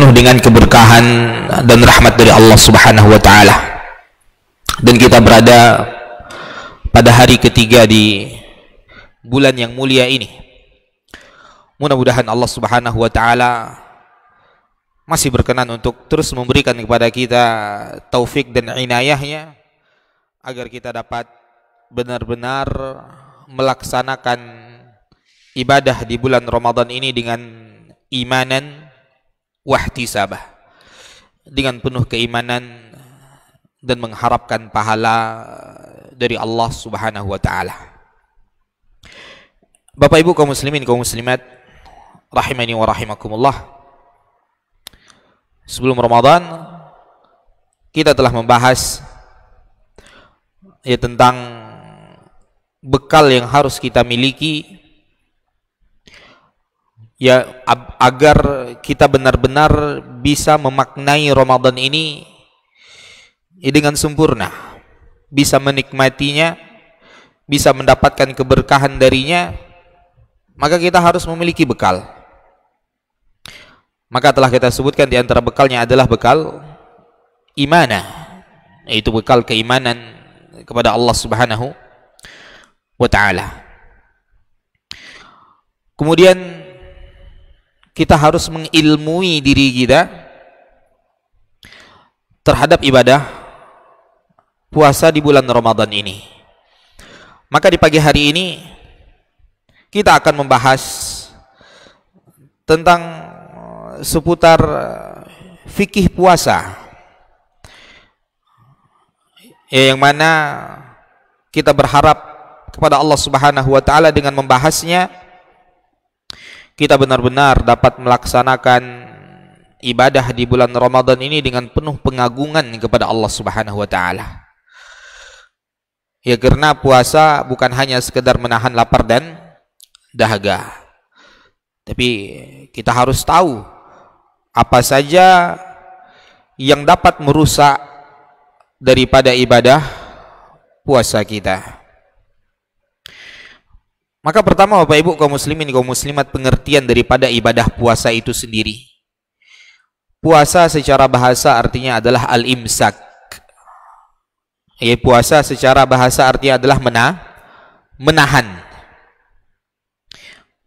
penuh dengan keberkahan dan rahmat dari Allah Subhanahu wa taala. Dan kita berada pada hari ketiga di bulan yang mulia ini. Mudah-mudahan Allah Subhanahu wa taala masih berkenan untuk terus memberikan kepada kita taufik dan inayahnya agar kita dapat benar-benar melaksanakan ibadah di bulan Ramadan ini dengan imanan wahtisabah, dengan penuh keimanan dan mengharapkan pahala dari Allah Subhanahu wa taala. Bapak Ibu kaum muslimin kaum muslimat rahimani wa rahimakumullah, sebelum Ramadan kita telah membahas tentang bekal yang harus kita miliki agar kita benar-benar bisa memaknai Ramadan ini dengan sempurna, bisa menikmatinya, bisa mendapatkan keberkahan darinya. Maka kita harus memiliki bekal. Maka telah kita sebutkan di antara bekalnya adalah bekal imanah, yaitu bekal keimanan kepada Allah Subhanahu wa taala. Kemudian kita harus mengilmui diri kita terhadap ibadah puasa di bulan Ramadan ini. Maka di pagi hari ini kita akan membahas tentang seputar fikih puasa, yang mana kita berharap kepada Allah Subhanahu wa taala dengan membahasnya kita benar-benar dapat melaksanakan ibadah di bulan Ramadan ini dengan penuh pengagungan kepada Allah Subhanahu wa taala. Ya, karena puasa bukan hanya sekedar menahan lapar dan dahaga, tapi kita harus tahu apa saja yang dapat merusak daripada ibadah puasa kita. Maka pertama Bapak Ibu kaum muslimin kaum muslimat, pengertian daripada ibadah puasa itu sendiri. Puasa secara bahasa artinya adalah al-imsak. Puasa secara bahasa artinya adalah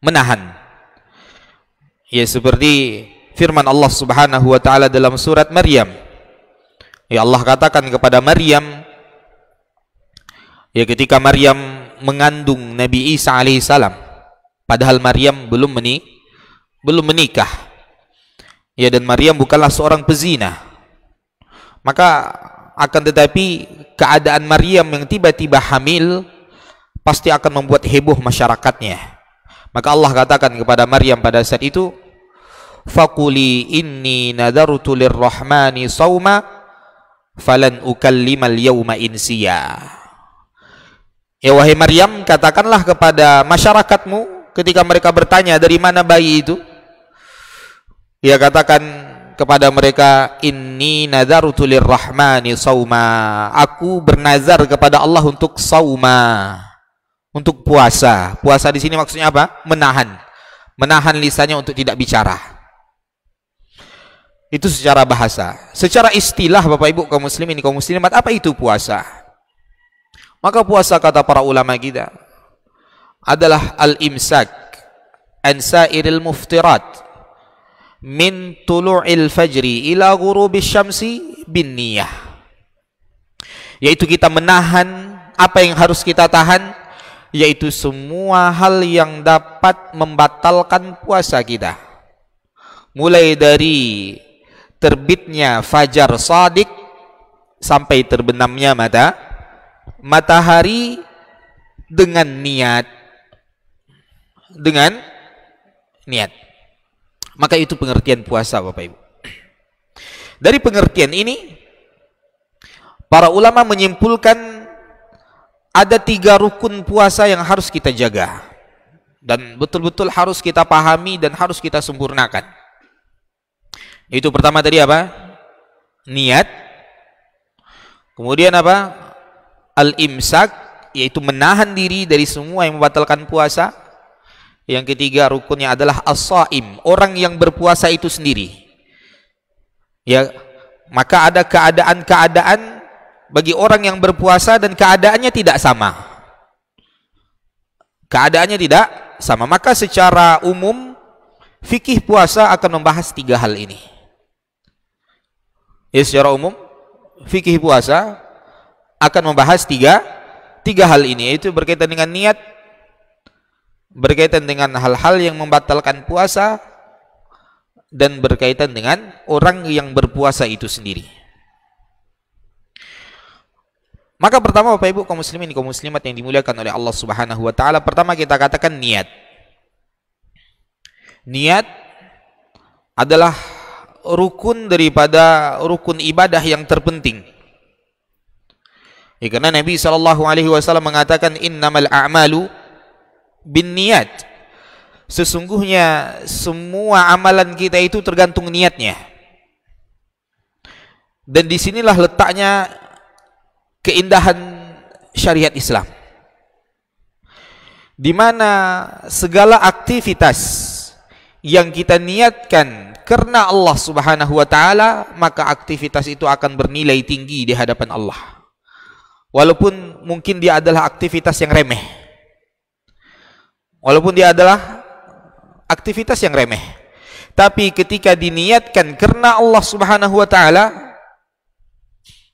menahan. Ya, seperti firman Allah Subhanahu wa taala dalam surat Maryam. Ya, Allah katakan kepada Maryam, ya, ketika Maryam mengandung Nabi Isa alaihissalam, padahal Maryam belum menikah. Ya, dan Maryam bukanlah seorang pezina. Maka akan tetapi keadaan Maryam yang tiba-tiba hamil pasti akan membuat heboh masyarakatnya. Maka Allah katakan kepada Maryam pada saat itu, faquli inni nadartu lirrahmani sawma falan ukallimal yawma insiya. Ya, wahai Maryam, katakanlah kepada masyarakatmu ketika mereka bertanya dari mana bayi itu, ya, katakan kepada mereka, inni nadartu lirrahmani sawma, aku bernazar kepada Allah untuk sawma, untuk puasa. Puasa di sini maksudnya apa? Menahan lisannya untuk tidak bicara. Itu secara bahasa. Secara istilah Bapak Ibu kaum muslimin kaum muslimat, apa itu puasa? Maka puasa kata para ulama kita adalah al-imsak an sairil muftirat min tulu'il fajri ila ghurubis syamsi bin niyah. Yaitu kita menahan apa yang harus kita tahan, yaitu semua hal yang dapat membatalkan puasa kita, mulai dari terbitnya fajar shadiq sampai terbenamnya matahari dengan niat. Maka itu pengertian puasa Bapak Ibu. Dari pengertian ini para ulama menyimpulkan ada 3 rukun puasa yang harus kita jaga dan betul-betul harus kita pahami dan harus kita sempurnakan. Itu pertama tadi apa? Niat. Kemudian apa? Al-imsak, yaitu menahan diri dari semua yang membatalkan puasa. Yang ketiga rukunnya adalah as-shaim, orang yang berpuasa itu sendiri. Ya, maka ada keadaan-keadaan bagi orang yang berpuasa dan keadaannya tidak sama. Keadaannya tidak sama. Maka secara umum fikih puasa akan membahas 3 hal ini. Ya, secara umum fikih puasa akan membahas tiga hal ini, yaitu berkaitan dengan niat, berkaitan dengan hal-hal yang membatalkan puasa, dan berkaitan dengan orang yang berpuasa itu sendiri. Maka pertama Bapak Ibu kaum muslimin kaum muslimat yang dimuliakan oleh Allah Subhanahu wa taala, pertama kita katakan niat. Niat adalah rukun daripada rukun ibadah yang terpenting. Ya, karena Nabi SAW mengatakan innamal a'malu binniyat. Sesungguhnya semua amalan kita itu tergantung niatnya. Dan disinilah letaknya keindahan syariat Islam, di mana segala aktivitas yang kita niatkan karena Allah Subhanahu wa taala, maka aktivitas itu akan bernilai tinggi di hadapan Allah. Walaupun mungkin dia adalah aktivitas yang remeh. Walaupun dia adalah aktivitas yang remeh, tapi ketika diniatkan karena Allah Subhanahu wa taala,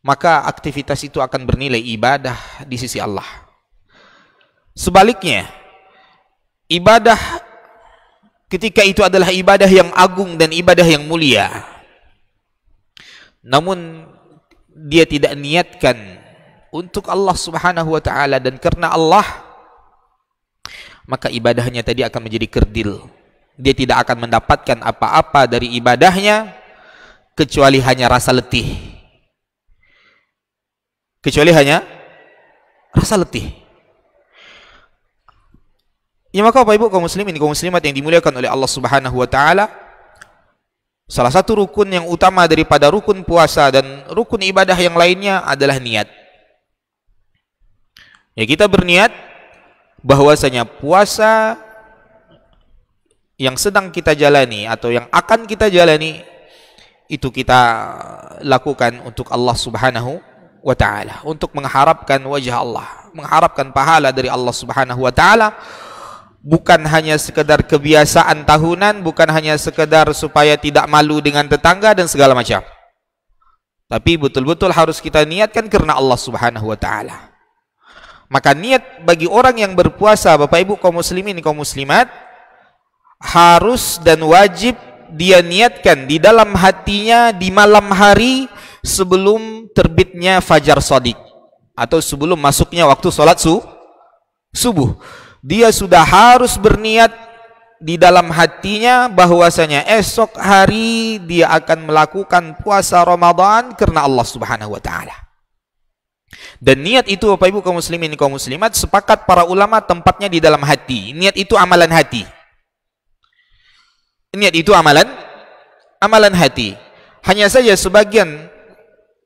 maka aktivitas itu akan bernilai ibadah di sisi Allah. Sebaliknya, ibadah ketika itu adalah ibadah yang agung dan ibadah yang mulia, namun dia tidak niatkan untuk Allah Subhanahu wa taala dan karena Allah, maka ibadahnya tadi akan menjadi kerdil. Dia tidak akan mendapatkan apa-apa dari ibadahnya kecuali hanya rasa letih. Kecuali hanya rasa letih. Ya, maka Bapak Ibu kaum muslimin kaum muslimat yang dimuliakan oleh Allah Subhanahu wa taala, salah satu rukun yang utama daripada rukun puasa dan rukun ibadah yang lainnya adalah niat. Ya, kita berniat bahwasanya puasa yang sedang kita jalani atau yang akan kita jalani itu kita lakukan untuk Allah Subhanahu wa taala, untuk mengharapkan wajah Allah, mengharapkan pahala dari Allah Subhanahu wa taala. Bukan hanya sekedar kebiasaan tahunan, bukan hanya sekedar supaya tidak malu dengan tetangga dan segala macam, tapi betul-betul harus kita niatkan karena Allah Subhanahu wa taala. Maka niat bagi orang yang berpuasa, Bapak Ibu kaum muslimin kaum muslimat, harus dan wajib dia niatkan di dalam hatinya di malam hari sebelum terbitnya fajar shadiq atau sebelum masuknya waktu sholat subuh. Dia sudah harus berniat di dalam hatinya bahwasanya esok hari dia akan melakukan puasa Ramadan karena Allah Subhanahu wa taala. Dan niat itu Bapak Ibu kaum muslimin kaum muslimat, sepakat para ulama tempatnya di dalam hati. Niat itu amalan hati. Niat itu amalan hati. Hanya saja sebagian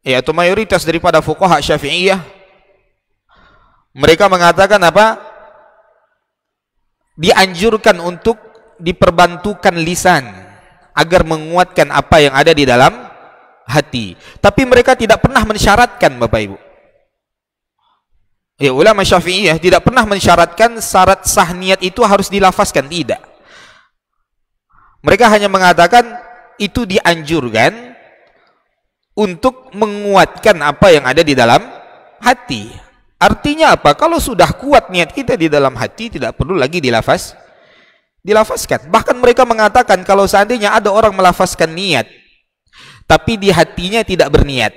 atau mayoritas daripada fuqaha Syafi'iyah mereka mengatakan apa? Dianjurkan untuk diperbantukan lisan agar menguatkan apa yang ada di dalam hati. Tapi mereka tidak pernah mensyaratkan, Bapak Ibu. Ya, ulama Syafi'iyah tidak pernah mensyaratkan syarat sah niat itu harus dilafazkan, tidak. Mereka hanya mengatakan itu dianjurkan untuk menguatkan apa yang ada di dalam hati. Artinya apa? Kalau sudah kuat niat kita di dalam hati, tidak perlu lagi dilafazkan. Bahkan mereka mengatakan kalau seandainya ada orang melafazkan niat tapi di hatinya tidak berniat,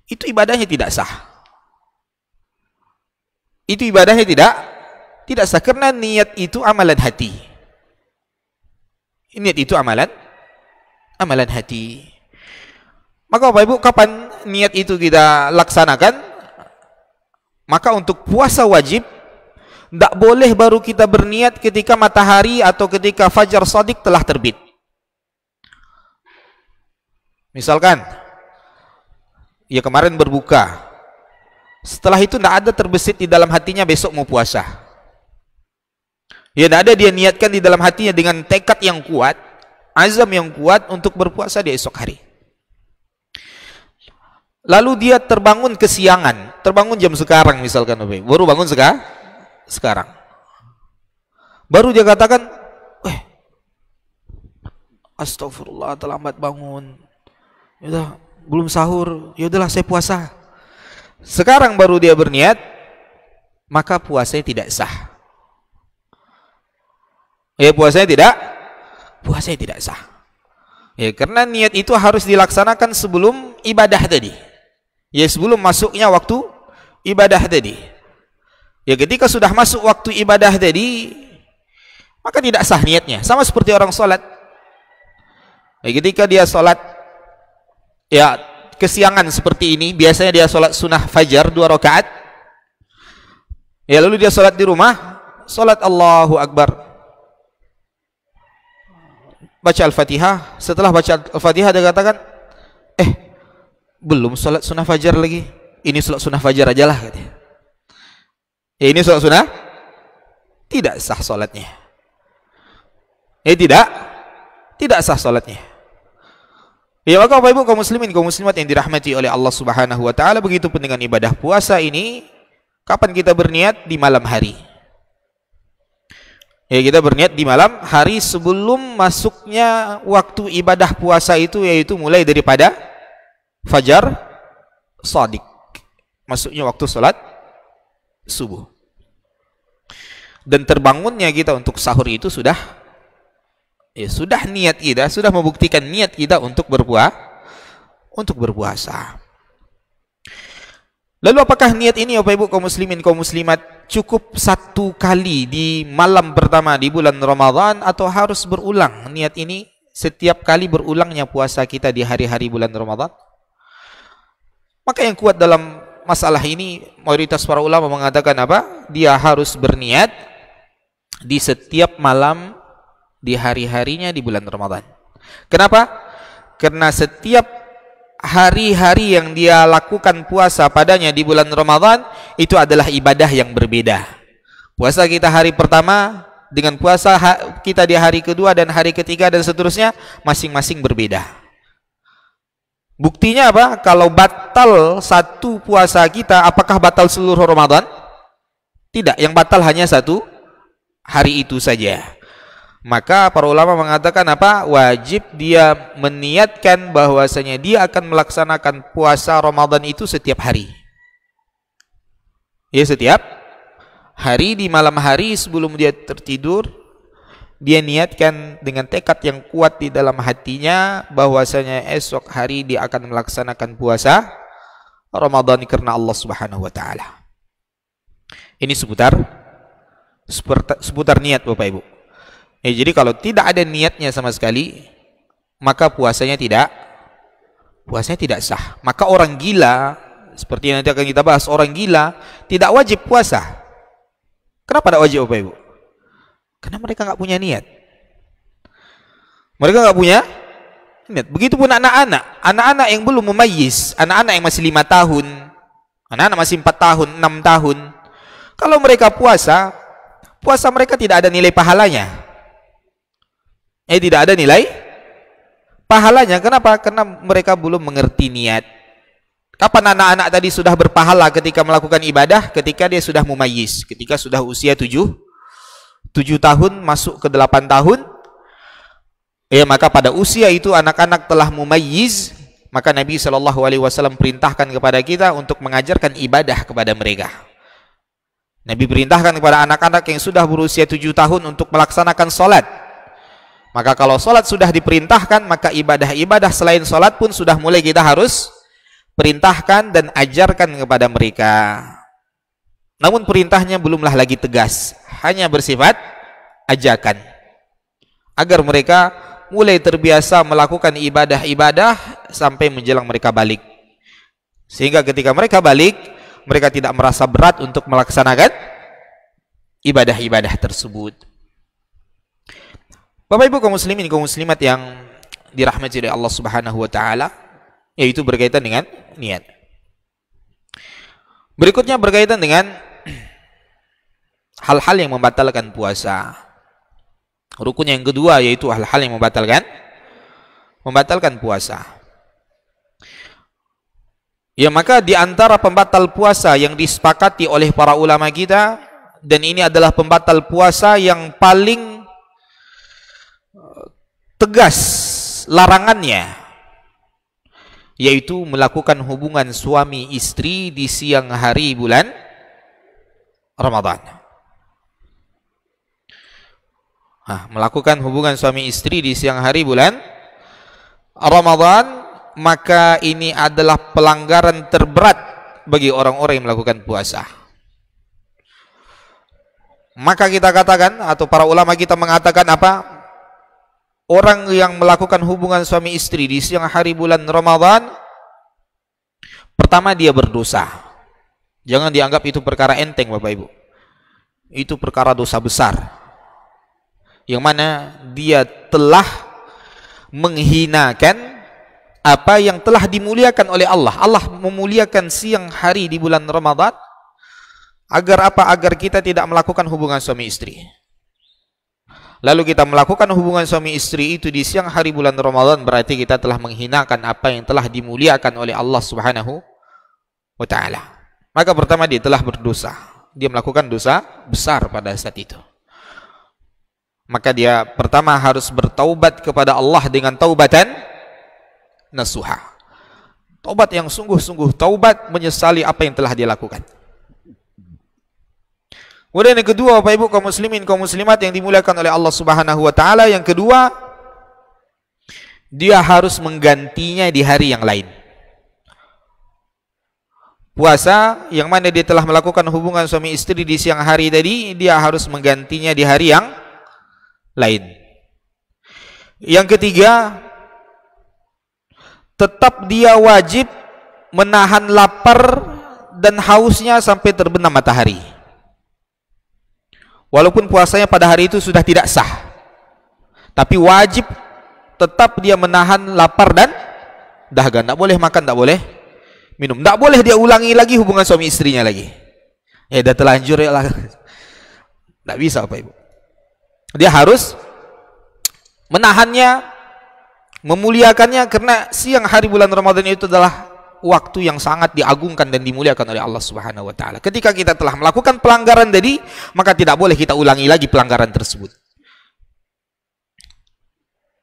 itu ibadahnya tidak sah. Itu ibadahnya tidak sah, karena niat itu amalan hati. Niat itu amalan hati. Maka Bapak Ibu, kapan niat itu kita laksanakan? Maka untuk puasa wajib, tidak boleh baru kita berniat ketika matahari atau ketika fajar shadiq telah terbit. Misalkan, ya kemarin berbuka, setelah itu tidak ada terbesit di dalam hatinya besok mau puasa. Ya, tidak ada dia niatkan di dalam hatinya dengan tekad yang kuat, azam yang kuat untuk berpuasa di esok hari. lalu dia terbangun kesiangan, terbangun jam sekarang misalkan, baru bangun sekarang. Baru dia katakan, astagfirullah, terlambat bangun. Yaudah, belum sahur, yaudahlah saya puasa. Sekarang baru dia berniat, maka puasanya tidak sah. Puasanya tidak sah. Karena niat itu harus dilaksanakan sebelum ibadah tadi. Sebelum masuknya waktu ibadah tadi. Ketika sudah masuk waktu ibadah tadi, maka tidak sah niatnya. Sama seperti orang sholat. Ketika dia sholat, kesiangan seperti ini, biasanya dia sholat sunnah fajar 2 rakaat. Lalu dia sholat di rumah, sholat Allahu Akbar, baca Al-Fatihah. Setelah baca Al-Fatihah dia katakan, belum sholat sunnah fajar lagi. Ini sholat sunnah fajar aja lah, katanya. Ini sholat sunnah, tidak sah sholatnya. Tidak sah sholatnya. Maka Bapak Ibu kaum muslimin, kaum muslimat yang dirahmati oleh Allah Subhanahu wa taala, begitu pun dengan ibadah puasa ini, kapan kita berniat? Di malam hari. Kita berniat di malam hari sebelum masuknya waktu ibadah puasa itu, yaitu mulai daripada fajar shadiq, masuknya waktu salat subuh. Dan terbangunnya kita untuk sahur itu sudah niat kita, sudah membuktikan niat kita untuk berpuasa. Lalu apakah niat ini Bapak Ibu kaum muslimin, kaum muslimat, cukup satu kali di malam pertama di bulan Ramadan, atau harus berulang niat ini setiap kali berulangnya puasa kita di hari-hari bulan Ramadan? Maka yang kuat dalam masalah ini, mayoritas para ulama mengatakan apa? Dia harus berniat di setiap malam di hari-harinya di bulan Ramadan. Kenapa? Karena setiap hari-hari yang dia lakukan puasa padanya di bulan Ramadan itu adalah ibadah yang berbeda. Puasa kita hari pertama dengan puasa kita di hari kedua dan hari ketiga dan seterusnya masing-masing berbeda. Buktinya apa? Kalau batal satu puasa kita, apakah batal seluruh Ramadan? Tidak, yang batal hanya satu hari itu saja. Maka para ulama mengatakan apa? Wajib dia meniatkan bahwasanya dia akan melaksanakan puasa Ramadan itu setiap hari. Setiap hari di malam hari sebelum dia tertidur, dia niatkan dengan tekad yang kuat di dalam hatinya bahwasanya esok hari dia akan melaksanakan puasa Ramadan karena Allah Subhanahu wa taala. Ini seputar niat Bapak Ibu. Jadi kalau tidak ada niatnya sama sekali, maka puasanya tidak sah. Maka orang gila, seperti yang nanti akan kita bahas, orang gila tidak wajib puasa. Kenapa tidak wajib Bapak Ibu? Karena mereka nggak punya niat. Mereka nggak punya niat. Begitupun anak-anak yang belum mumayyiz, anak-anak yang masih 5 tahun, anak-anak masih 4 tahun, 6 tahun. Kalau mereka puasa mereka tidak ada nilai pahalanya. Tidak ada nilai pahalanya. Kenapa? Karena mereka belum mengerti niat. Kapan anak-anak tadi sudah berpahala ketika melakukan ibadah? Ketika dia sudah mumayyiz, ketika sudah usia 7 tahun masuk ke 8 tahun. Maka pada usia itu anak-anak telah mumayyiz, maka Nabi SAW perintahkan kepada kita untuk mengajarkan ibadah kepada mereka. Nabi perintahkan kepada anak-anak yang sudah berusia 7 tahun untuk melaksanakan sholat. Maka kalau sholat sudah diperintahkan, maka ibadah-ibadah selain sholat pun sudah mulai kita harus perintahkan dan ajarkan kepada mereka. Namun perintahnya belumlah lagi tegas, hanya bersifat ajakan, agar mereka mulai terbiasa melakukan ibadah-ibadah sampai menjelang mereka balik. Sehingga ketika mereka balik, mereka tidak merasa berat untuk melaksanakan ibadah-ibadah tersebut. Bapak Ibu kaum muslimin, kaum muslimat yang dirahmati oleh Allah Subhanahu wa taala, yaitu berkaitan dengan niat. Berikutnya berkaitan dengan hal-hal yang membatalkan puasa. Rukun yang kedua yaitu hal-hal yang membatalkan puasa. Ya, maka di antara pembatal puasa yang disepakati oleh para ulama kita, dan ini adalah pembatal puasa yang paling tegas larangannya, yaitu melakukan hubungan suami istri di siang hari bulan Ramadan. Melakukan hubungan suami istri di siang hari bulan Ramadan, maka ini adalah pelanggaran terberat bagi orang-orang yang melakukan puasa. Maka kita katakan, atau para ulama kita mengatakan apa? Orang yang melakukan hubungan suami istri di siang hari bulan Ramadan, pertama dia berdosa. Jangan dianggap itu perkara enteng, Bapak Ibu. Itu perkara dosa besar, yang mana dia telah menghinakan apa yang telah dimuliakan oleh Allah. Allah memuliakan siang hari di bulan Ramadan agar apa? Agar kita tidak melakukan hubungan suami istri. Lalu kita melakukan hubungan suami istri itu di siang hari bulan Ramadan, berarti kita telah menghinakan apa yang telah dimuliakan oleh Allah Subhanahu wa ta'ala. Maka pertama dia telah berdosa. Dia melakukan dosa besar pada saat itu. Maka dia pertama harus bertaubat kepada Allah dengan taubatan nasuha. Taubat yang sungguh-sungguh, taubat menyesali apa yang telah dia lakukan. Kemudian yang kedua, Bapak Ibu kaum muslimin, kaum muslimat yang dimuliakan oleh Allah Subhanahu wa taala, yang kedua, dia harus menggantinya di hari yang lain. Puasa yang mana dia telah melakukan hubungan suami istri di siang hari tadi, dia harus menggantinya di hari yang lain. Yang ketiga, tetap dia wajib menahan lapar dan hausnya sampai terbenam matahari. Walaupun puasanya pada hari itu sudah tidak sah, tapi wajib tetap dia menahan lapar dan dahaga. Tidak boleh makan, tidak boleh minum, tidak boleh dia ulangi lagi hubungan suami istrinya lagi. Ya, dah terlanjur ya lah. Tidak bisa, Bapak Ibu. Dia harus menahannya, memuliakannya, karena siang hari bulan Ramadan itu adalah waktu yang sangat diagungkan dan dimuliakan oleh Allah Subhanahu wa taala. Ketika kita telah melakukan pelanggaran tadi, maka tidak boleh kita ulangi lagi pelanggaran tersebut.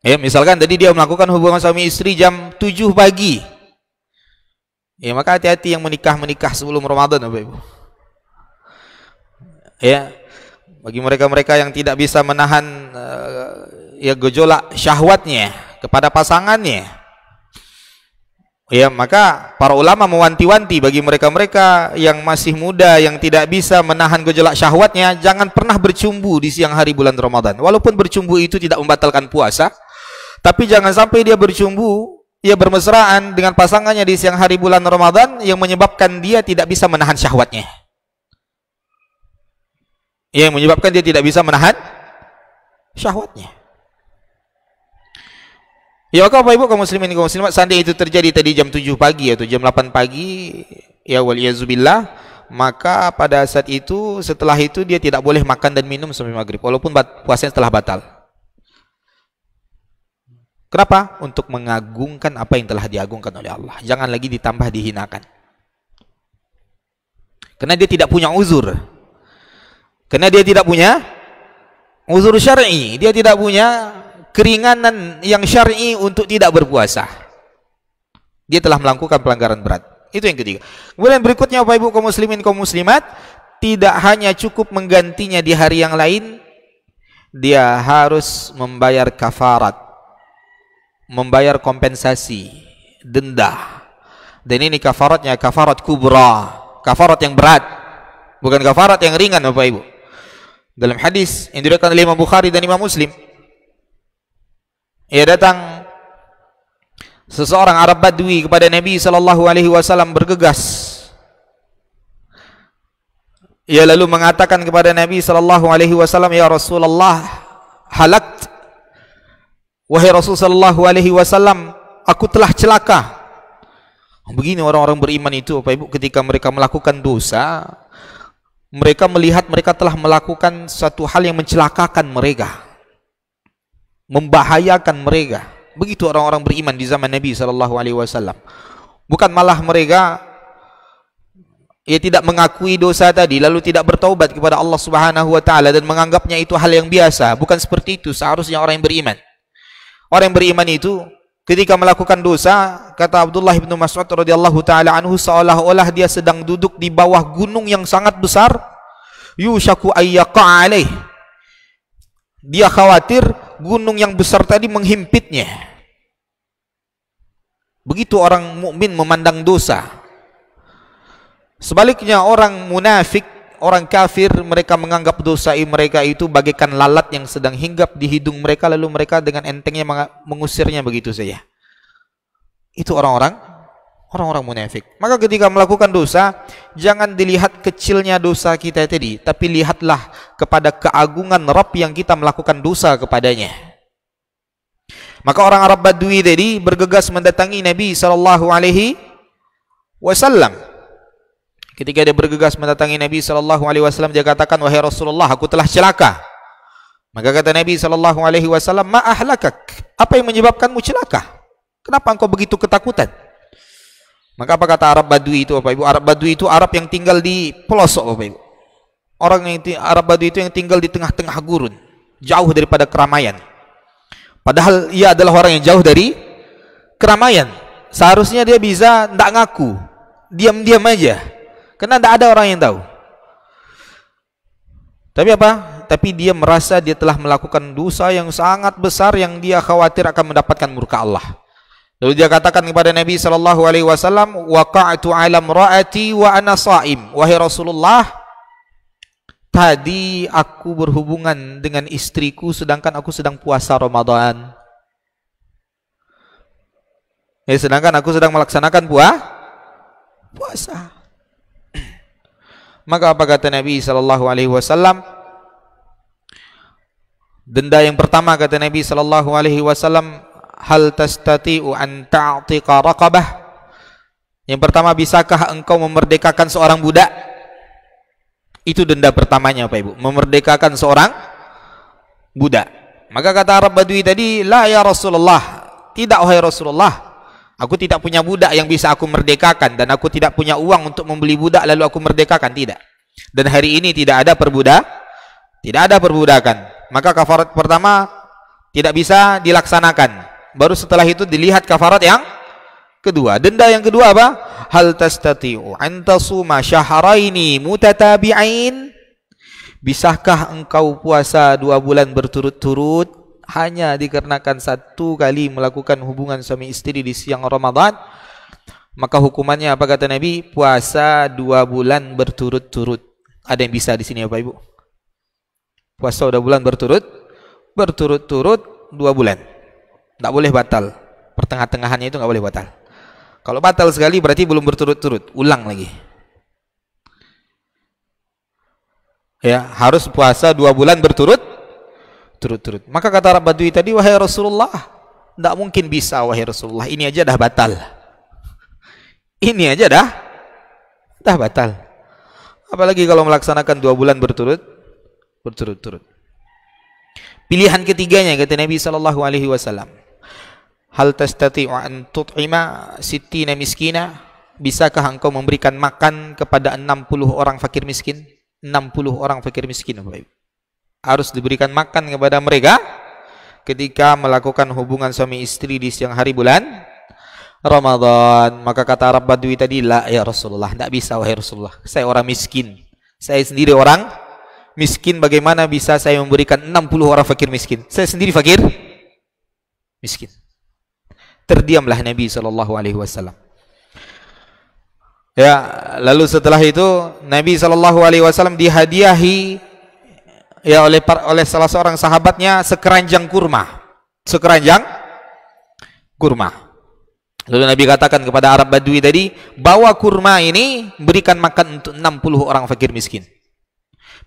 Ya, misalkan tadi dia melakukan hubungan suami istri jam 7 pagi. Ya, maka hati-hati yang menikah sebelum Ramadan, Bapak Ibu. Ya, bagi mereka-mereka yang tidak bisa menahan gejolak syahwatnya kepada pasangannya, ya, maka para ulama mewanti-wanti bagi mereka-mereka yang masih muda, yang tidak bisa menahan gejolak syahwatnya, jangan pernah bercumbu di siang hari bulan Ramadan. Walaupun bercumbu itu tidak membatalkan puasa, tapi jangan sampai dia bercumbu, ia bermesraan dengan pasangannya di siang hari bulan Ramadan yang menyebabkan dia tidak bisa menahan syahwatnya. Yang menyebabkan dia tidak bisa menahan syahwatnya. Ya, maka Bapak Ibu kaum muslimin kaum muslimat, seandainya itu terjadi tadi jam 7 pagi atau jam 8 pagi, ya waliyazubillah, maka pada saat itu, setelah itu dia tidak boleh makan dan minum sampai maghrib, walaupun puasanya telah batal. Kenapa? Untuk mengagungkan apa yang telah diagungkan oleh Allah. Jangan lagi ditambah dihinakan. Karena dia tidak punya uzur. Karena dia tidak punya uzur syar'i. Dia tidak punya keringanan yang syar'i untuk tidak berpuasa. Dia telah melakukan pelanggaran berat. Itu yang ketiga. Kemudian berikutnya, Bapak Ibu kaum muslimin kaum muslimat, tidak hanya cukup menggantinya di hari yang lain, dia harus membayar kafarat, membayar kompensasi, denda. Dan ini kafaratnya kafarat kubra, kafarat yang berat, bukan kafarat yang ringan, Bapak Ibu. Dalam hadis yang diriwayatkan oleh Imam Bukhari dan Imam Muslim, ia datang seseorang Arab Badui kepada Nabi sallallahu alaihi wasallam bergegas. Ia lalu mengatakan kepada Nabi sallallahu alaihi wasallam, "Ya Rasulullah, halakt." Wahai Rasul sallallahu alaihi wasallam, aku telah celaka. Begini orang-orang beriman itu, Bapak Ibu, ketika mereka melakukan dosa, mereka melihat mereka telah melakukan satu hal yang mencelakakan mereka, membahayakan mereka. Begitu orang-orang beriman di zaman Nabi sallallahu alaihi wasallam. Bukan malah mereka ia tidak mengakui dosa tadi lalu tidak bertaubat kepada Allah Subhanahu wa taala dan menganggapnya itu hal yang biasa. Bukan seperti itu seharusnya orang yang beriman. Orang yang beriman itu ketika melakukan dosa, kata Abdullah bin Mas'ud radhiyallahu taala anhu, seolah-olah dia sedang duduk di bawah gunung yang sangat besar, yushaku ayyaqa alaih. Dia khawatir gunung yang besar tadi menghimpitnya. Begitu orang mukmin memandang dosa. Sebaliknya orang munafik, orang kafir, mereka menganggap dosa mereka itu bagaikan lalat yang sedang hinggap di hidung mereka, lalu mereka dengan entengnya mengusirnya begitu saja. Itu orang-orang munafik. Maka ketika melakukan dosa, jangan dilihat kecilnya dosa kita tadi, tapi lihatlah kepada keagungan Rabb yang kita melakukan dosa kepadanya. Maka orang Arab Badui tadi bergegas mendatangi Nabi SAW. Ketika dia bergegas mendatangi Nabi SAW, dia katakan, wahai Rasulullah, aku telah celaka. Maka kata Nabi SAW, ma ahlakak, apa yang menyebabkanmu celaka? Kenapa engkau begitu ketakutan? Maka apa kata Arab Badui itu, Bapak Ibu? Arab Badui itu Arab yang tinggal di pelosok, Bapak Ibu. Arab Badui itu yang tinggal di tengah-tengah gurun, jauh daripada keramaian. Padahal ia adalah orang yang jauh dari keramaian. Seharusnya dia bisa tidak ngaku, diam-diam aja, karena tidak ada orang yang tahu. Tapi apa? Tapi dia merasa dia telah melakukan dosa yang sangat besar yang dia khawatir akan mendapatkan murka Allah. Lalu dia katakan kepada Nabi SAW, waqa'tu ala imra'ati wa ana sha'im. Wahai Rasulullah, tadi aku berhubungan dengan istriku sedangkan aku sedang puasa Ramadan. Sedangkan aku sedang melaksanakan puasa. Maka apa kata Nabi SAW? Denda yang pertama kata Nabi SAW, hal tastati'u an ta'tiqa raqabah. Yang pertama, bisakah engkau memerdekakan seorang budak? Itu denda pertamanya, Pak Ibu, memerdekakan seorang budak. Maka kata Arab Badui tadi, la ya Rasulullah, tidak wahai Rasulullah, aku tidak punya budak yang bisa aku merdekakan, dan aku tidak punya uang untuk membeli budak lalu aku merdekakan, tidak. Dan hari ini tidak ada perbudakan. Maka kafarat pertama tidak bisa dilaksanakan. Baru setelah itu dilihat kafarat yang kedua. Denda yang kedua apa? Hal tastati'u an tasuma syahraini mutatabi'ain. Bisakah engkau puasa 2 bulan berturut-turut hanya dikarenakan 1 kali melakukan hubungan suami istri di siang Ramadan? Maka hukumannya apa kata Nabi? Puasa 2 bulan berturut-turut. Ada yang bisa di sini Bapak Ibu? Puasa 2 bulan berturut-turut 2 bulan. Tidak boleh batal. Pertengah-tengahannya itu tidak boleh batal. Kalau batal sekali berarti belum berturut-turut. Ulang lagi. Ya, harus puasa 2 bulan berturut-turut. Maka kata Arab Badui tadi, wahai Rasulullah, tidak mungkin bisa wahai Rasulullah. Ini aja dah batal. Ini aja dah batal. Apalagi kalau melaksanakan 2 bulan berturut-turut. Pilihan ketiganya kata Nabi SAW, hal tastati'u an tut'ima sittina miskina. Bisakah engkau memberikan makan kepada 60 orang fakir miskin? 60 orang fakir miskin, Bapak Ibu. Harus diberikan makan kepada mereka ketika melakukan hubungan suami istri di siang hari bulan Ramadan. Maka kata Arab Badui tadi, la ya Rasulullah, tidak bisa wahai Rasulullah, saya orang miskin, saya sendiri orang miskin, bagaimana bisa saya memberikan 60 orang fakir miskin? Saya sendiri fakir miskin. Terdiamlah Nabi SAW. Ya, lalu setelah itu Nabi SAW dihadiahi ya oleh salah seorang sahabatnya sekeranjang kurma. Lalu Nabi katakan kepada Arab Badui tadi, bawa kurma ini, berikan makan untuk 60 orang fakir miskin.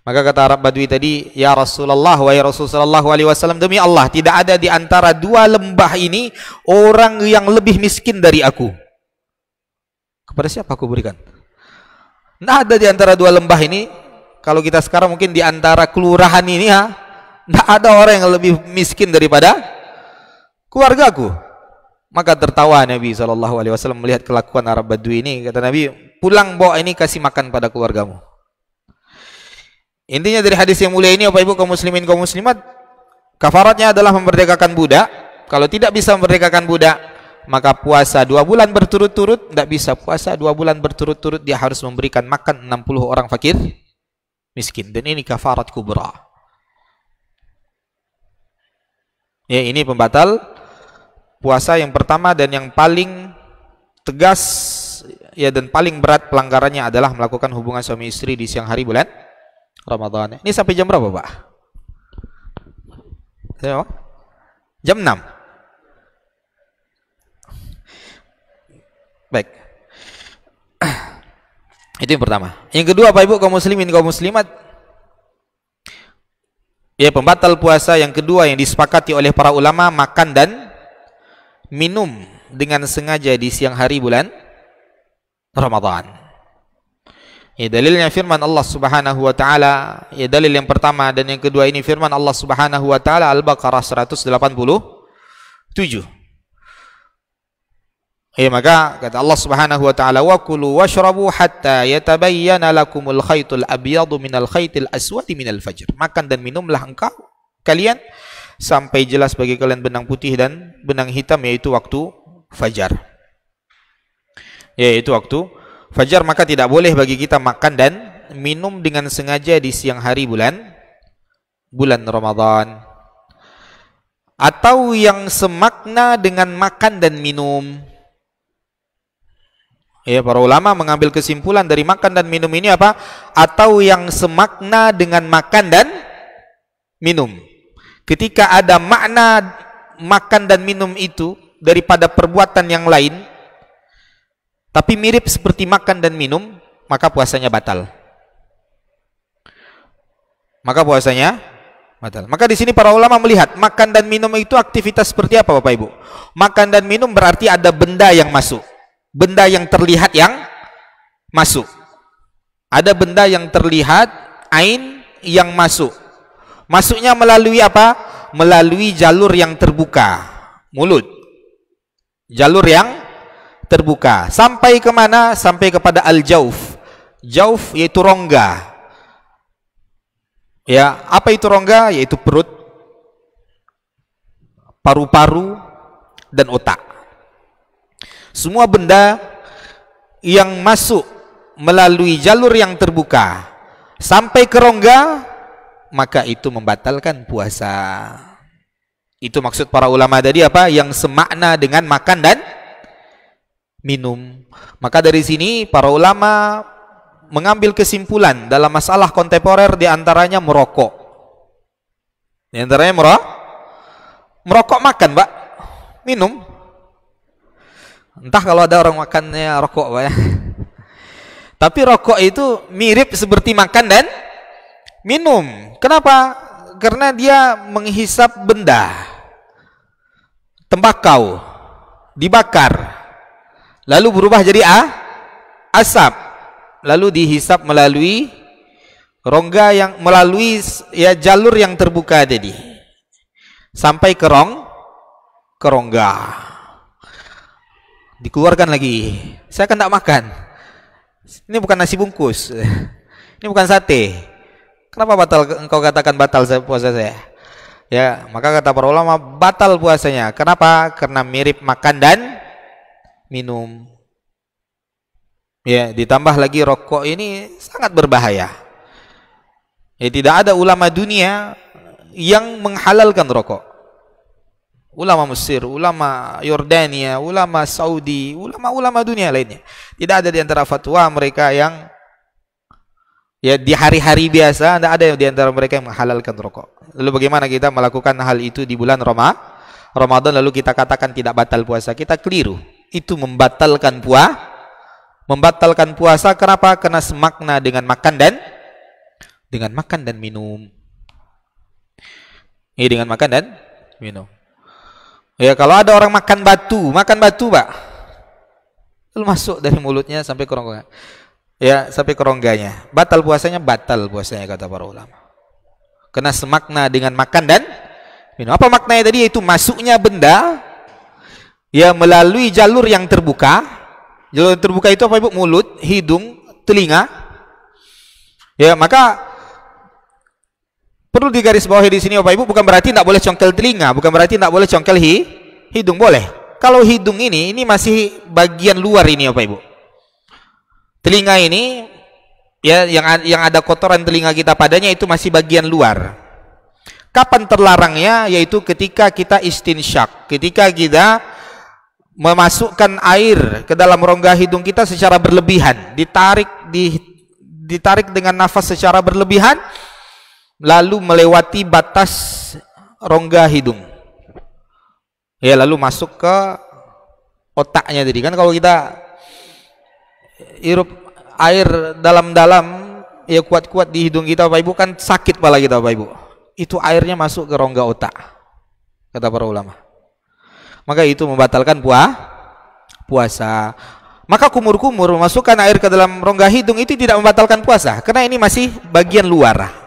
Maka kata Arab Badui tadi, ya Rasulullah, wahai Rasulullah SAW, demi Allah, tidak ada di antara 2 lembah ini orang yang lebih miskin dari aku. Kepada siapa aku berikan? Tidak ada di antara 2 lembah ini. Kalau kita sekarang mungkin di antara kelurahan ini, tidak ada orang yang lebih miskin daripada keluargaku. Maka tertawa Nabi SAW melihat kelakuan Arab Badui ini. Kata Nabi, pulang bawa ini kasih makan pada keluargamu. Intinya dari hadis yang mulia ini, Bapak Ibu kaum muslimin kaum muslimat, kafaratnya adalah memerdekakan budak. Kalau tidak bisa memerdekakan budak, maka puasa 2 bulan berturut-turut. Tidak bisa puasa 2 bulan berturut-turut, dia harus memberikan makan 60 orang fakir miskin. Dan ini kafarat kubra. Ya, ini pembatal puasa yang pertama dan yang paling tegas ya dan paling berat pelanggarannya adalah melakukan hubungan suami istri di siang hari bulan Ramadan. Ini sampai jam berapa, Pak? Jam 6. Baik. Itu yang pertama. Yang kedua, Bapak Ibu kaum muslimin kaum muslimat, ya, pembatal puasa yang kedua yang disepakati oleh para ulama, makan dan minum dengan sengaja di siang hari bulan Ramadan. Ya, dalilnya firman Allah Subhanahu wa taala. Ya, dalil yang pertama dan yang kedua ini firman Allah Subhanahu wa taala, Al-Baqarah 187. Ya, maka kata Allah Subhanahu wa taala, wa kulu washrabu hatta yatabayyana lakumul khaytul abyadu minal khaytil aswadi minal fajr. Makan dan minumlah kalian sampai jelas bagi kalian benang putih dan benang hitam, yaitu waktu fajar. Yaitu waktu fajar. Maka tidak boleh bagi kita makan dan minum dengan sengaja di siang hari bulan Ramadan, atau yang semakna dengan makan dan minum. Ya, para ulama mengambil kesimpulan dari makan dan minum ini apa? Atau yang semakna dengan makan dan minum. Ketika ada makna makan dan minum itu daripada perbuatan yang lain, tapi mirip seperti makan dan minum, maka puasanya batal. Maka di sini para ulama melihat makan dan minum itu aktivitas seperti apa, Bapak Ibu? Makan dan minum berarti ada benda yang masuk. Benda yang terlihat yang masuk. Ada benda yang terlihat, ain yang masuk. Masuknya melalui apa? Melalui jalur yang terbuka, mulut. Jalur yang terbuka. Sampai kemana? Sampai kepada al-jauf. Jauf yaitu rongga. Ya, apa itu rongga? Yaitu perut, paru-paru, dan otak. Semua benda yang masuk melalui jalur yang terbuka sampai ke rongga, maka itu membatalkan puasa. Itu maksud para ulama tadi apa? Yang semakna dengan makan dan minum. Maka dari sini para ulama mengambil kesimpulan dalam masalah kontemporer, diantaranya merokok. Diantaranya merokok makan, Pak, minum. Entah kalau ada orang makannya rokok, Pak, ya. Tapi rokok itu mirip seperti makan dan minum. Kenapa? Karena dia menghisap benda. Tembakau dibakar, lalu berubah jadi asap, lalu dihisap melalui rongga yang melalui ya jalur yang terbuka tadi sampai ke rongga. Dikeluarkan lagi. Saya kan tidak makan. Ini bukan nasi bungkus. Ini bukan sate. Kenapa engkau katakan batal puasa saya? Ya, maka kata para ulama batal puasanya. Kenapa? Karena mirip makan dan minum. Ya, ditambah lagi rokok ini sangat berbahaya. Ya, tidak ada ulama dunia yang menghalalkan rokok. Ulama Mesir, ulama Yordania, ulama Saudi, ulama dunia lainnya. Tidak ada di antara fatwa mereka yang ya di hari-hari biasa, tidak ada di antara mereka yang menghalalkan rokok. Lalu bagaimana kita melakukan hal itu di bulan Ramadan lalu kita katakan tidak batal puasa? Kita keliru. Itu membatalkan puasa. Kenapa? Karena semakna dengan makan dan minum. Ini dengan makan dan minum. Ya, kalau ada orang makan batu, Pak, lalu masuk dari mulutnya sampai ke rongga. Ya, sampai ke rongganya. Batal puasanya kata para ulama. Karena semakna dengan makan dan minum. Apa maknanya tadi? Yaitu masuknya benda ya melalui jalur yang terbuka Jalur yang terbuka itu apa Ibu? Mulut, hidung, telinga. Ya, maka perlu digarisbawahi di sini Bapak Ibu, bukan berarti tidak boleh congkel telinga, bukan berarti tidak boleh congkel hidung, boleh. Kalau hidung ini masih bagian luar ini Bapak Ibu. Telinga ini ya yang ada kotoran telinga kita padanya itu masih bagian luar. Kapan terlarangnya? Yaitu ketika kita istinsyak, ketika kita memasukkan air ke dalam rongga hidung kita secara berlebihan, ditarik dengan nafas secara berlebihan, lalu melewati batas rongga hidung, ya, lalu masuk ke otaknya tadi. Kan kalau kita hirup air dalam-dalam, ya kuat-kuat di hidung kita Bapak Ibu, kan sakit kepala kita Bapak Ibu. Itu airnya masuk ke rongga otak, kata para ulama. Maka itu membatalkan puasa. Maka kumur-kumur memasukkan air ke dalam rongga hidung itu tidak membatalkan puasa, karena ini masih bagian luar.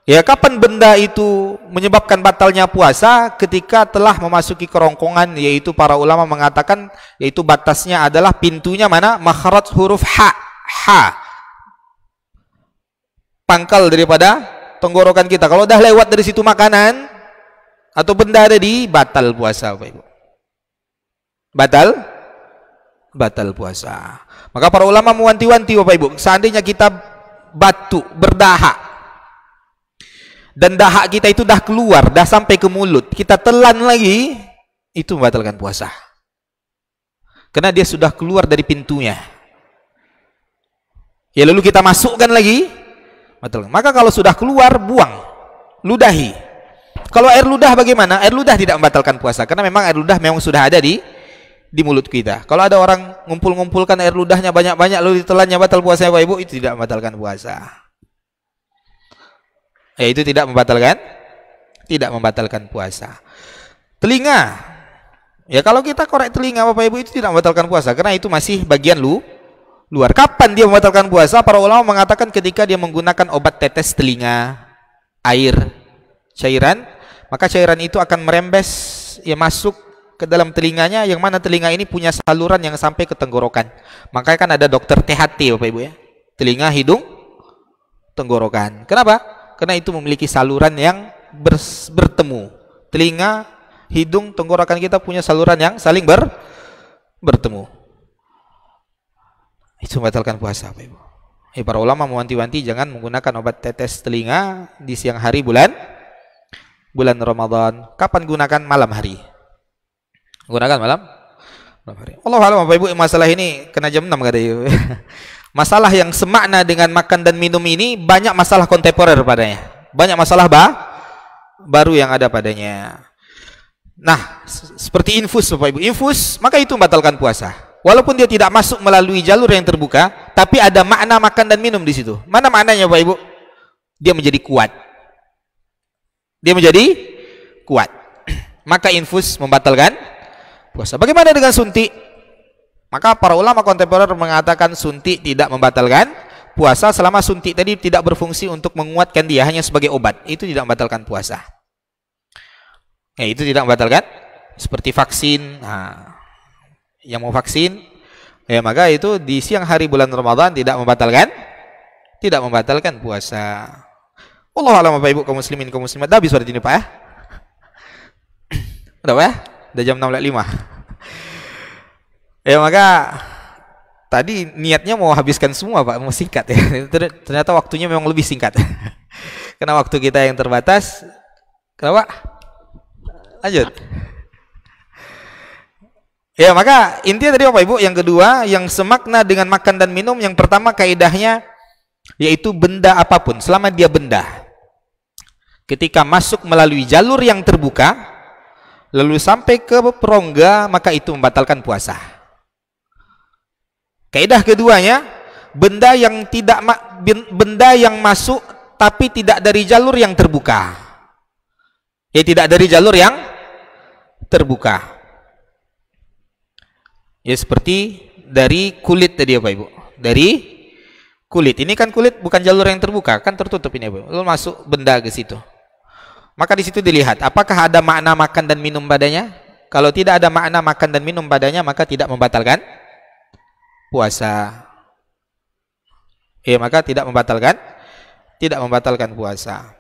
Ya, kapan benda itu menyebabkan batalnya puasa? Ketika telah memasuki kerongkongan, yaitu para ulama mengatakan, yaitu batasnya adalah pintunya mana? Makhraj huruf ha. Pangkal daripada tenggorokan kita. Kalau dah lewat dari situ makanan atau benda ada di, batal puasa Bapak Ibu. Batal puasa. Maka para ulama mewanti-wanti Bapak Ibu, seandainya kita batuk, berdahak, dan dahak kita itu dah keluar, dah sampai ke mulut, kita telan lagi, itu membatalkan puasa. Karena dia sudah keluar dari pintunya. Ya, lalu kita masukkan lagi, batalkan. Maka kalau sudah keluar, buang, ludahi. Kalau air ludah bagaimana? Air ludah tidak membatalkan puasa, karena memang air ludah memang sudah ada di mulut kita. Kalau ada orang ngumpul-ngumpulkan air ludahnya banyak-banyak lalu ditelannya, batal puasanya Bapak Ibu, itu tidak membatalkan puasa. Ya, itu tidak membatalkan puasa. Telinga, ya kalau kita korek telinga Bapak Ibu, itu tidak membatalkan puasa, karena itu masih bagian luar. Kapan dia membatalkan puasa? Para ulama mengatakan ketika dia menggunakan obat tetes telinga, air, cairan, maka cairan itu akan merembes, ya, masuk ke dalam telinganya, yang mana telinga ini punya saluran yang sampai ke tenggorokan. Makanya kan ada dokter THT Bapak Ibu, ya, telinga, hidung, tenggorokan. Kenapa? Karena itu memiliki saluran yang bertemu. Telinga, hidung, tenggorokan kita punya saluran yang saling bertemu. Itu membatalkan puasa Bapak Ibu. Para ulama mewanti-wanti jangan menggunakan obat tetes telinga di siang hari bulan Ramadan. Kapan gunakan? Malam hari. Gunakan malam hari. Allah alam Bapak Ibu, masalah ini kena jam 6 kata ibu. Masalah yang semakna dengan makan dan minum ini banyak masalah kontemporer padanya. Banyak masalah baru yang ada padanya. Nah, seperti infus Bapak Ibu. Infus, maka itu membatalkan puasa. Walaupun dia tidak masuk melalui jalur yang terbuka, tapi ada makna makan dan minum di situ. Mana maknanya Bapak Ibu? Dia menjadi kuat. Maka infus membatalkan puasa. Bagaimana dengan suntik? Maka para ulama kontemporer mengatakan suntik tidak membatalkan puasa selama suntik tadi tidak berfungsi untuk menguatkan dia, hanya sebagai obat. Itu tidak membatalkan puasa. Ya, itu tidak membatalkan. Seperti vaksin. Nah, yang mau vaksin, ya, maka itu di siang hari bulan Ramadan tidak membatalkan puasa. Allah alam Bapak Ibu kaum muslimin kaum muslimat. Dah habis berarti ini Pak ya? Udah Pak ya? Udah jam 6.05. Ya, maka tadi niatnya mau habiskan semua Pak, mau singkat ya. Ternyata waktunya memang lebih singkat. Karena waktu kita yang terbatas. Kenapa? Lanjut. Ya, maka intinya tadi Bapak Ibu, yang kedua, yang semakna dengan makan dan minum, yang pertama kaidahnya yaitu benda apapun, selama dia benda, ketika masuk melalui jalur yang terbuka lalu sampai ke perongga, maka itu membatalkan puasa. Kaidah keduanya, benda yang masuk tapi tidak dari jalur yang terbuka. Ya, tidak dari jalur yang terbuka. Ya, seperti dari kulit tadi ya Pak Ibu. Dari kulit. Ini kan kulit bukan jalur yang terbuka, kan tertutup ini Pak. Lalu masuk benda ke situ. Maka di situ dilihat apakah ada makna makan dan minum padanya. Kalau tidak ada makna makan dan minum padanya, maka tidak membatalkan puasa. Ya, maka tidak membatalkan puasa.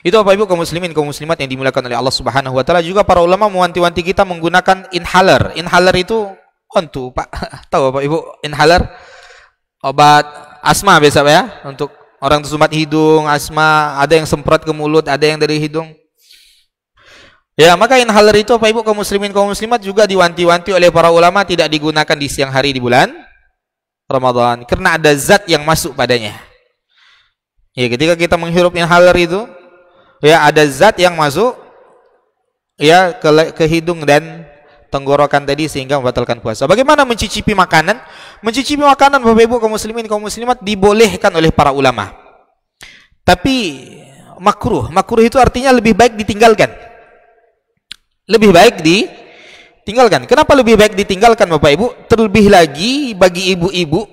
Itu Bapak Ibu kaum muslimin kaum muslimat yang dimuliakan oleh Allah Subhanahu wa taala. Juga para ulama mewanti-wanti kita menggunakan inhaler. Inhaler itu untuk Pak, tahu Bapak Ibu inhaler? Obat asma biasa ya, untuk orang tersumbat hidung, asma, ada yang semprot ke mulut, ada yang dari hidung. Ya, maka inhaler itu Bapak Ibu kaum muslimin kaum muslimat juga diwanti-wanti oleh para ulama tidak digunakan di siang hari di bulan Ramadan karena ada zat yang masuk padanya. Ya, ketika kita menghirup inhaler itu, ya ada zat yang masuk ya ke hidung dan tenggorokan tadi sehingga membatalkan puasa. Bagaimana mencicipi makanan? Mencicipi makanan Bapak Ibu kaum muslimin kaum muslimat dibolehkan oleh para ulama. Tapi makruh. Makruh itu artinya lebih baik ditinggalkan. Lebih baik ditinggalkan. Kenapa lebih baik ditinggalkan Bapak Ibu? Terlebih lagi bagi ibu-ibu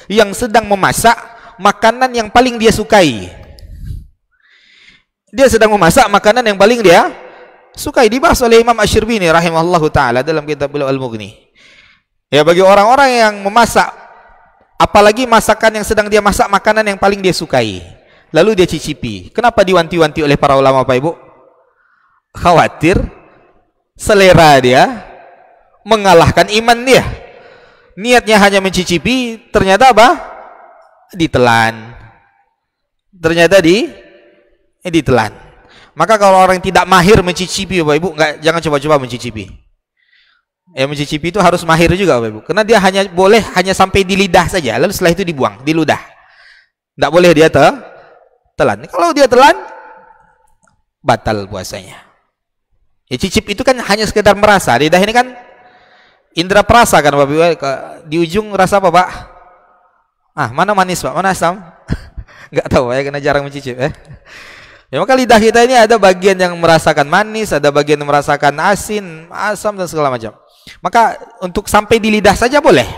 yang sedang memasak makanan yang paling dia sukai. Dia sedang memasak makanan yang paling dia sukai, dibahas oleh Imam Asy-Syirbini rahimahullahu taala dalam kitab beliau Al-Mughni. Ya, bagi orang-orang yang memasak, apalagi masakan yang sedang dia masak makanan yang paling dia sukai, lalu dia cicipi. Kenapa diwanti-wanti oleh para ulama Bapak Ibu? Khawatir selera dia mengalahkan iman dia. Niatnya hanya mencicipi, ternyata apa? Ditelan. Ternyata ditelan. Maka kalau orang yang tidak mahir mencicipi Bapak Ibu, jangan coba-coba mencicipi. Ya, mencicipi itu harus mahir juga Bapak Ibu. Karena dia boleh hanya sampai di lidah saja, lalu setelah itu dibuang di ludah. Tidak boleh dia telan. Kalau dia telan, batal puasanya. Ya, cicip itu kan hanya sekedar merasa. Lidah ini kan indera perasa kan Bapak Ibu. Di ujung rasa apa Pak? Mana manis Pak? Mana asam? Enggak tahu ya, karena jarang mencicip ya. Ya, maka lidah kita ini ada bagian yang merasakan manis, ada bagian yang merasakan asin, asam dan segala macam. Maka untuk sampai di lidah saja boleh.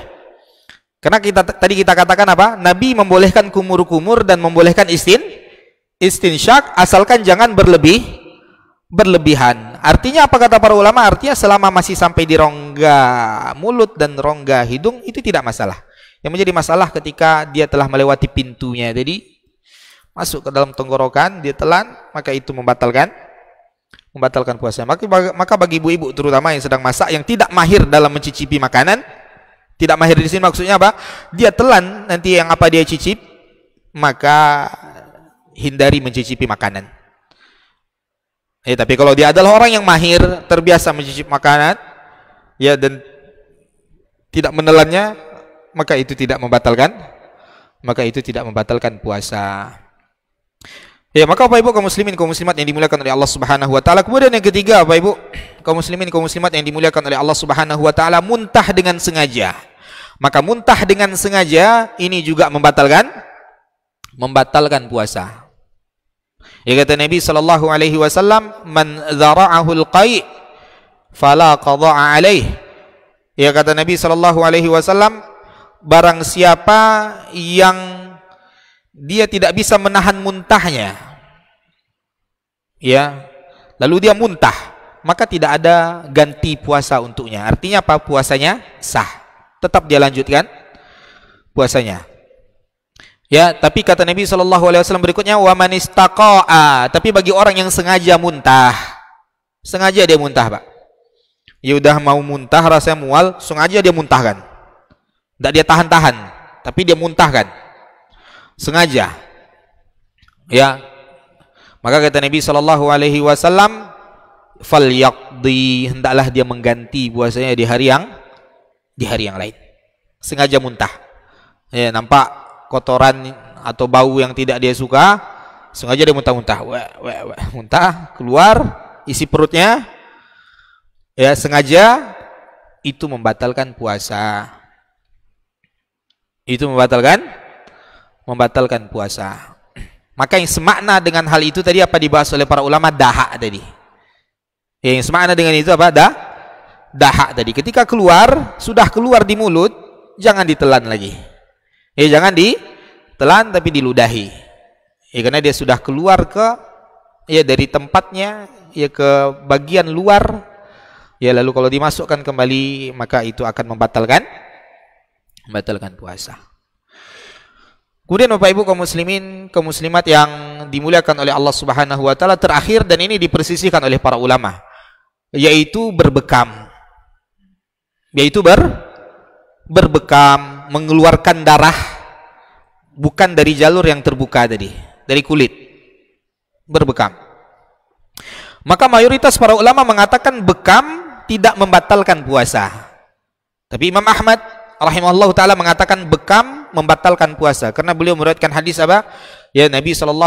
Karena tadi kita katakan apa? Nabi membolehkan kumur-kumur dan membolehkan istinsyak asalkan jangan berlebihan. Artinya apa kata para ulama? Artinya selama masih sampai di rongga mulut dan rongga hidung itu tidak masalah. Yang menjadi masalah ketika dia telah melewati pintunya. Jadi masuk ke dalam tenggorokan, dia telan, maka itu membatalkan puasa. Maka bagi ibu-ibu terutama yang sedang masak, yang tidak mahir dalam mencicipi makanan, tidak mahir di sini maksudnya apa? Dia telan nanti yang apa dia cicip, maka hindari mencicipi makanan. Tapi kalau dia adalah orang yang mahir, terbiasa mencicip makanan, ya, dan tidak menelannya, maka itu tidak membatalkan puasa. Ya, maka Bapak Ibu kaum muslimin kaum muslimat yang dimuliakan oleh Allah Subhanahu wa taala. Kemudian yang ketiga Bapak Ibu kaum muslimin kaum muslimat yang dimuliakan oleh Allah Subhanahu wa taala, muntah dengan sengaja. Maka muntah dengan sengaja ini juga membatalkan puasa. Ya, kata Nabi sallallahu alaihi wasallam, "Man dzara'ahu al-qai' fala qada'a alaih." Ya, kata Nabi sallallahu alaihi wasallam, barang siapa yang dia tidak bisa menahan muntahnya, ya, lalu dia muntah, maka tidak ada ganti puasa untuknya. Artinya apa? Puasanya sah, tetap dia lanjutkan puasanya. Ya, tapi kata Nabi SAW berikutnya, wa man istaqa'a, tapi bagi orang yang sengaja muntah, sengaja dia muntah Pak, ya udah mau muntah rasanya mual, sengaja dia muntahkan, tidak dia tahan-tahan, tapi dia muntahkan sengaja, ya, maka kata Nabi SAW, falyaqdi, hendaklah dia mengganti puasanya di hari yang lain. Sengaja muntah, ya, nampak kotoran atau bau yang tidak dia suka, sengaja dia muntah-muntah, muntah keluar isi perutnya, ya, sengaja, itu membatalkan puasa. Itu membatalkan puasa. Maka yang semakna dengan hal itu tadi apa dibahas oleh para ulama? Dahak tadi. Yang semakna dengan itu apa? Dahak tadi. Ketika sudah keluar di mulut, jangan ditelan lagi. Jangan ditelan tapi diludahi. Karena dia sudah keluar dari tempatnya, ke bagian luar, Ya, lalu kalau dimasukkan kembali maka itu akan membatalkan puasa. Kemudian Bapak Ibu kaum muslimin, kaum muslimat yang dimuliakan oleh Allah Subhanahu wa taala, terakhir dan ini dipersisihkan oleh para ulama, yaitu berbekam. Yaitu berbekam, mengeluarkan darah bukan dari jalur yang terbuka tadi, dari kulit. Berbekam. Maka mayoritas para ulama mengatakan bekam tidak membatalkan puasa. Tapi Imam Ahmad rahimahullah taala mengatakan bekam membatalkan puasa karena beliau meriwayatkan hadis apa? Ya, Nabi SAW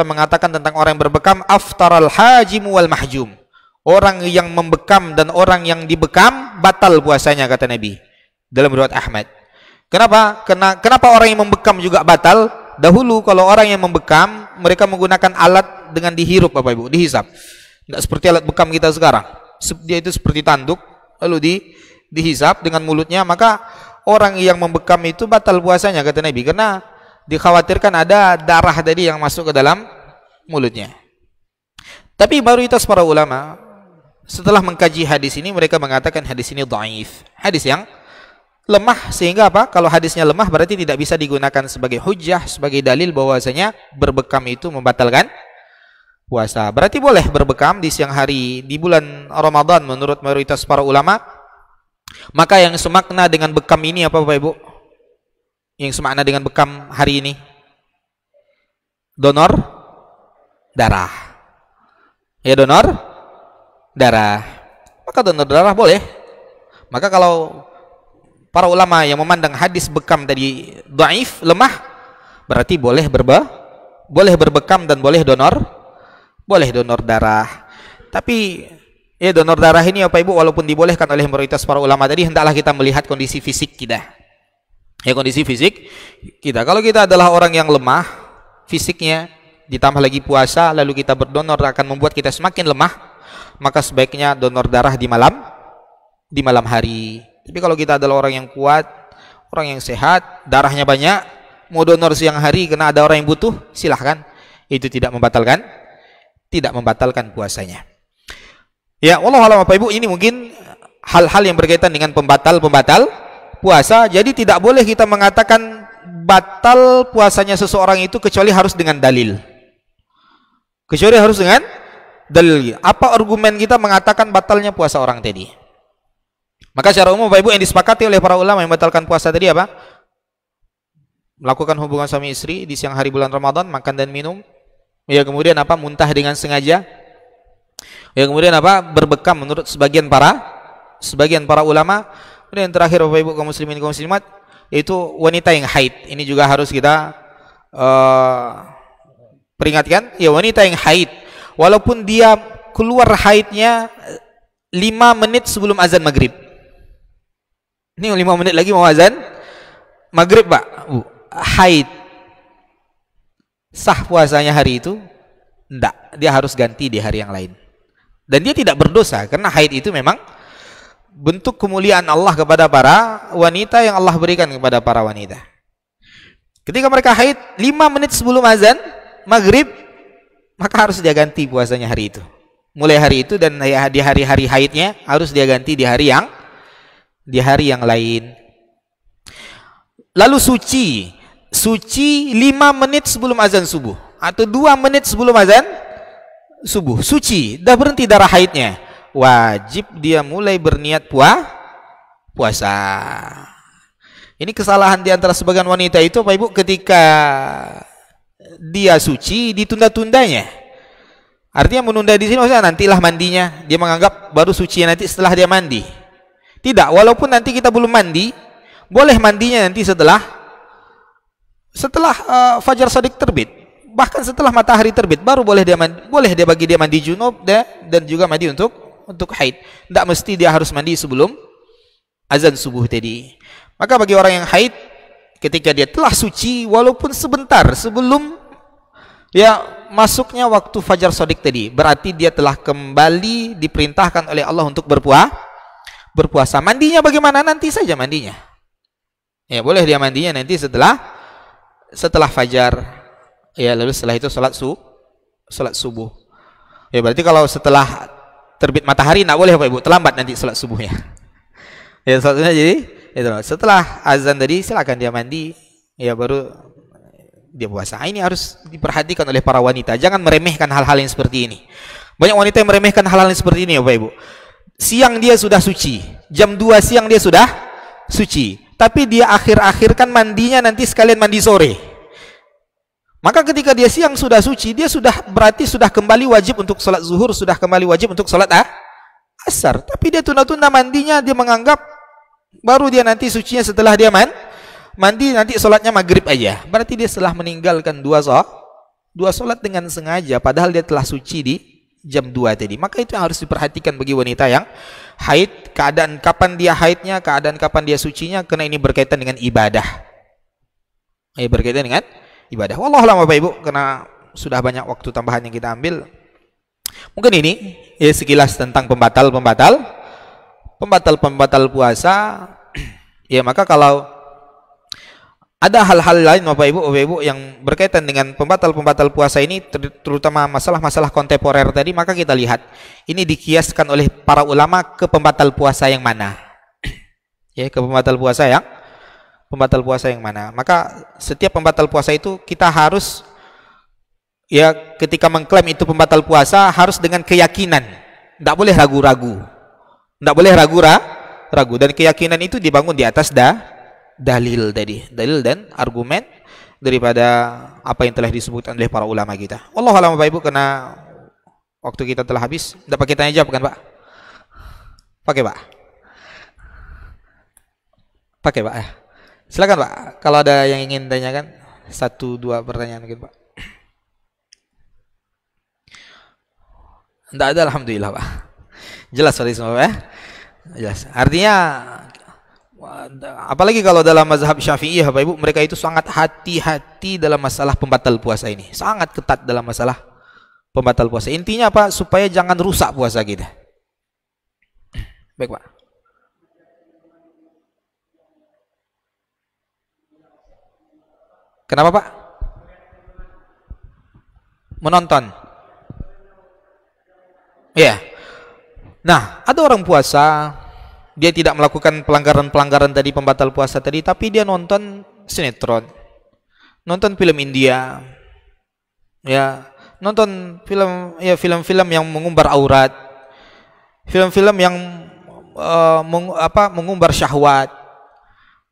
mengatakan tentang orang yang berbekam, aftaral hajim wal mahjum. Orang yang membekam dan orang yang dibekam batal puasanya, kata Nabi dalam riwayat Ahmad. Kenapa orang yang membekam juga batal? Dahulu kalau orang yang membekam, mereka menggunakan alat dengan dihirup, Bapak Ibu, dihisap. Tidak seperti alat bekam kita sekarang. Dia itu seperti tanduk lalu dihisap dengan mulutnya, maka orang yang membekam itu batal puasanya, kata Nabi, karena dikhawatirkan ada darah tadi yang masuk ke dalam mulutnya. Tapi mayoritas para ulama setelah mengkaji hadis ini, mereka mengatakan hadis ini dhaif, hadis yang lemah, sehingga apa? Kalau hadisnya lemah berarti tidak bisa digunakan sebagai hujjah, sebagai dalil bahwasanya berbekam itu membatalkan puasa. Berarti boleh berbekam di siang hari di bulan Ramadan menurut mayoritas para ulama. Maka yang semakna dengan bekam ini apa, Bapak Ibu? Yang semakna dengan bekam hari ini? Donor darah. Ya, donor darah. Maka donor darah boleh. Maka kalau para ulama yang memandang hadis bekam tadi dhaif, lemah, berarti boleh berbekam dan boleh donor darah. Tapi ya, donor darah ini Bapak Ibu walaupun dibolehkan oleh mayoritas para ulama tadi, hendaklah kita melihat kondisi fisik kita. Ya, kondisi fisik kita. Kalau kita adalah orang yang lemah fisiknya, ditambah lagi puasa, lalu kita berdonor akan membuat kita semakin lemah, maka sebaiknya donor darah di malam hari. Tapi kalau kita adalah orang yang kuat, orang yang sehat, darahnya banyak, mau donor siang hari karena ada orang yang butuh, silahkan. Itu tidak membatalkan puasanya. Ya, wallahualam Bapak Ibu, ini mungkin hal-hal yang berkaitan dengan pembatal puasa. Jadi tidak boleh kita mengatakan batal puasanya seseorang itu kecuali harus dengan dalil. Apa argumen kita mengatakan batalnya puasa orang tadi? Maka secara umum Bapak Ibu yang disepakati oleh para ulama yang membatalkan puasa tadi apa? Melakukan hubungan suami istri di siang hari bulan Ramadan, makan dan minum. Ya, kemudian apa? Muntah dengan sengaja. Ya, kemudian apa? Berbekam menurut sebagian para ulama. Kemudian yang terakhir Bapak Ibu kaum muslimin kaum muslimat, yaitu wanita yang haid. Ini juga harus kita peringatkan. Ya, wanita yang haid, walaupun dia keluar haidnya 5 menit sebelum azan maghrib. Ini 5 menit lagi mau azan maghrib, Pak. Haid, sah puasanya hari itu? Enggak, dia harus ganti di hari yang lain. Dan dia tidak berdosa karena haid itu memang bentuk kemuliaan Allah kepada para wanita yang Allah berikan kepada para wanita. Ketika mereka haid 5 menit sebelum azan maghrib, maka harus dia ganti puasanya hari itu. Mulai hari itu dan di hari-hari haidnya harus dia ganti di hari yang lain. Lalu suci 5 menit sebelum azan subuh atau 2 menit sebelum azan subuh, suci, dah berhenti darah haidnya, wajib dia mulai berniat puasa. Ini kesalahan di antara sebagian wanita itu Bapak Ibu, ketika dia suci ditunda-tundanya. Artinya menunda di sini maksudnya nantilah mandinya, dia menganggap baru suci nanti setelah dia mandi. Tidak, walaupun nanti kita belum mandi, boleh mandinya nanti setelah fajar shadiq terbit, bahkan setelah matahari terbit baru boleh dia bagi dia mandi junub dan juga mandi untuk haid. Tidak mesti dia harus mandi sebelum azan subuh tadi. Maka bagi orang yang haid, ketika dia telah suci walaupun sebentar sebelum masuknya waktu fajar shadiq tadi, berarti dia telah kembali diperintahkan oleh Allah untuk berpuasa. Mandinya bagaimana? Nanti saja mandinya. Ya, boleh dia mandinya nanti setelah fajar. Ya, lalu setelah itu salat subuh. Ya, berarti kalau setelah terbit matahari tidak boleh Bapak Ibu, terlambat nanti salat subuhnya. Ya salat subuhnya jadi itu. Setelah azan tadi silakan dia mandi, ya baru dia puasa. Ini harus diperhatikan oleh para wanita. Jangan meremehkan hal-hal yang seperti ini. Banyak wanita yang meremehkan hal-hal yang seperti ini ya Bapak Ibu. Siang dia sudah suci, jam 2 siang dia sudah suci, tapi dia akhir-akhirkan mandinya nanti sekalian mandi sore. Maka ketika dia siang sudah suci, dia sudah berarti sudah kembali wajib untuk sholat zuhur, sudah kembali wajib untuk sholat asar. Tapi dia tunda-tunda mandinya, dia menganggap baru dia nanti sucinya setelah dia mandi nanti sholatnya maghrib aja. Berarti dia setelah meninggalkan dua sholat dengan sengaja, padahal dia telah suci di jam 2 tadi. Maka itu yang harus diperhatikan bagi wanita yang haid, keadaan kapan dia haidnya, keadaan kapan dia sucinya, karena ini berkaitan dengan ibadah. Berkaitan dengan ibadah. Wallahualam Bapak Ibu, karena sudah banyak waktu tambahan yang kita ambil. Mungkin ini ya sekilas tentang pembatal puasa. Ya maka kalau ada hal-hal lain Bapak Ibu yang berkaitan dengan pembatal puasa ini, terutama masalah-masalah kontemporer tadi, maka kita lihat ini dikiaskan oleh para ulama ke pembatal puasa yang mana. Ya, ke pembatal puasa yang mana. Maka setiap pembatal puasa itu kita harus ya ketika mengklaim itu pembatal puasa harus dengan keyakinan. Tidak boleh ragu-ragu. Tidak boleh ragu-ragu, dan keyakinan itu dibangun di atas dalil dan argumen daripada apa yang telah disebutkan oleh para ulama kita. Wallahualam Bapak Ibu, karena waktu kita telah habis. Tidak pakai tanya jawab kan Pak? Pakai Pak? Pakai Pak ya? Silakan Pak, kalau ada yang ingin tanyakan 1-2 pertanyaan mungkin Pak. Tidak ada, alhamdulillah Pak. Jelas Pak semua ya? Jelas. Artinya apalagi kalau dalam mazhab Syafi'iyah Bapak Ibu, mereka itu sangat hati-hati dalam masalah pembatal puasa ini. Sangat ketat dalam masalah pembatal puasa. Intinya apa? Supaya jangan rusak puasa kita. Baik Pak. Kenapa Pak? Menonton. Iya. Nah, ada orang puasa, dia tidak melakukan pelanggaran-pelanggaran tadi, pembatal puasa tadi, tapi dia nonton sinetron, nonton film India, ya, nonton film-film yang mengumbar aurat, film-film yang mengumbar syahwat.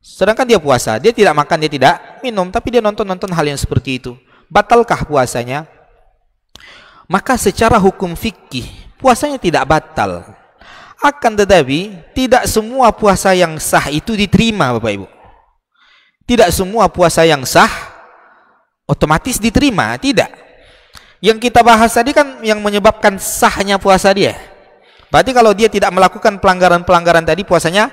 Sedangkan dia puasa, dia tidak makan, dia tidak minum, tapi dia nonton hal yang seperti itu. Batalkah puasanya? Maka secara hukum fikih puasanya tidak batal. Akan tetapi tidak semua puasa yang sah itu diterima Bapak Ibu. Tidak semua puasa yang sah otomatis diterima, tidak. Yang kita bahas tadi kan yang menyebabkan sahnya puasa dia. Berarti kalau dia tidak melakukan pelanggaran-pelanggaran tadi, puasanya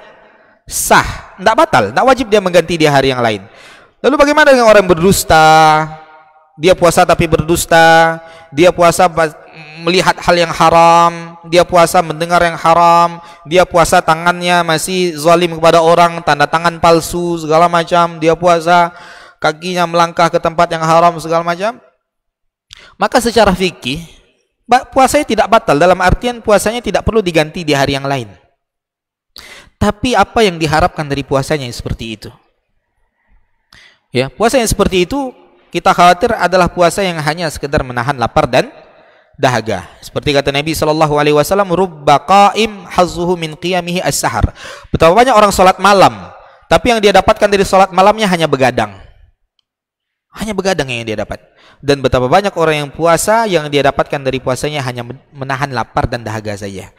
sah, tidak batal, tidak wajib dia mengganti di hari yang lain. Lalu bagaimana dengan orang berdusta? Dia puasa tapi berdusta, dia puasa melihat hal yang haram, dia puasa mendengar yang haram, dia puasa tangannya masih zalim kepada orang, tanda tangan palsu segala macam, dia puasa kakinya melangkah ke tempat yang haram segala macam. Maka secara fikih puasanya tidak batal, dalam artian puasanya tidak perlu diganti di hari yang lain. Tapi apa yang diharapkan dari puasanya yang seperti itu? Ya, puasa yang seperti itu kita khawatir adalah puasa yang hanya sekedar menahan lapar dan dahaga. Seperti kata Nabi SAW, rubba qaim hazzuhu min qiyamihi as-sahar. Betapa banyak orang sholat malam, tapi yang dia dapatkan dari sholat malamnya hanya begadang. Hanya begadang yang dia dapat. Dan betapa banyak orang yang puasa, yang dia dapatkan dari puasanya hanya menahan lapar dan dahaga saja.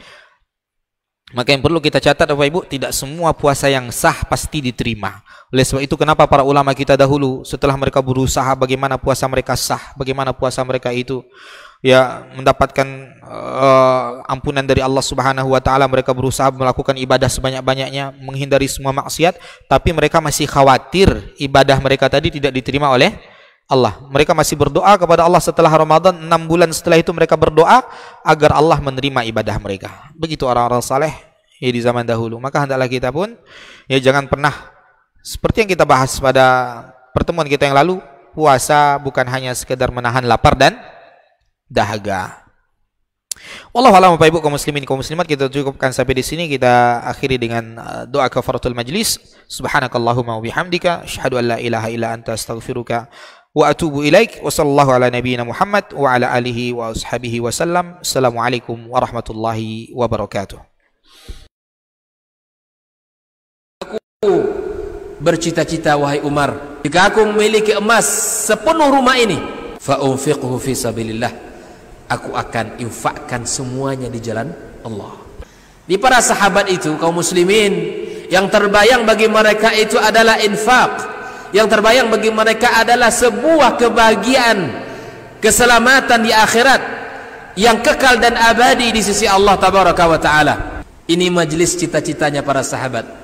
Maka yang perlu kita catat Bapak Ibu, tidak semua puasa yang sah pasti diterima. Oleh sebab itu kenapa para ulama kita dahulu setelah mereka berusaha bagaimana puasa mereka sah, bagaimana puasa mereka itu ya mendapatkan ampunan dari Allah Subhanahu wa taala, mereka berusaha melakukan ibadah sebanyak-banyaknya, menghindari semua maksiat, tapi mereka masih khawatir ibadah mereka tadi tidak diterima oleh Allah. Mereka masih berdoa kepada Allah setelah Ramadan, 6 bulan setelah itu mereka berdoa agar Allah menerima ibadah mereka. Begitu orang-orang saleh ya di zaman dahulu. Maka hendaklah kita pun ya jangan pernah seperti yang kita bahas pada pertemuan kita yang lalu, puasa bukan hanya sekedar menahan lapar dan dahaga. Wallahu a'lam. Bapak Ibu kaum muslimin kaum muslimat, kita cukupkan sampai di sini. Kita akhiri dengan doa kafaratul majlis. Subhanakallahumma wa bihamdika asyhadu an la ilaha illa anta astaghfiruka wa atubu ilaik. Wa sallallahu ala nabiyyina Muhammad wa ala alihi wa ashabihi wasallam. Assalamualaikum warahmatullahi wabarakatuh. Aku bercita-cita wahai Umar, jika aku memiliki emas sepenuh rumah ini, fa unfiqhu fi sabilillah, aku akan infakkan semuanya di jalan Allah. Di para sahabat itu kaum muslimin, yang terbayang bagi mereka itu adalah infak, yang terbayang bagi mereka adalah sebuah kebahagiaan, keselamatan di akhirat yang kekal dan abadi di sisi Allah tabaraka wa taala. Ini majlis cita-citanya para sahabat.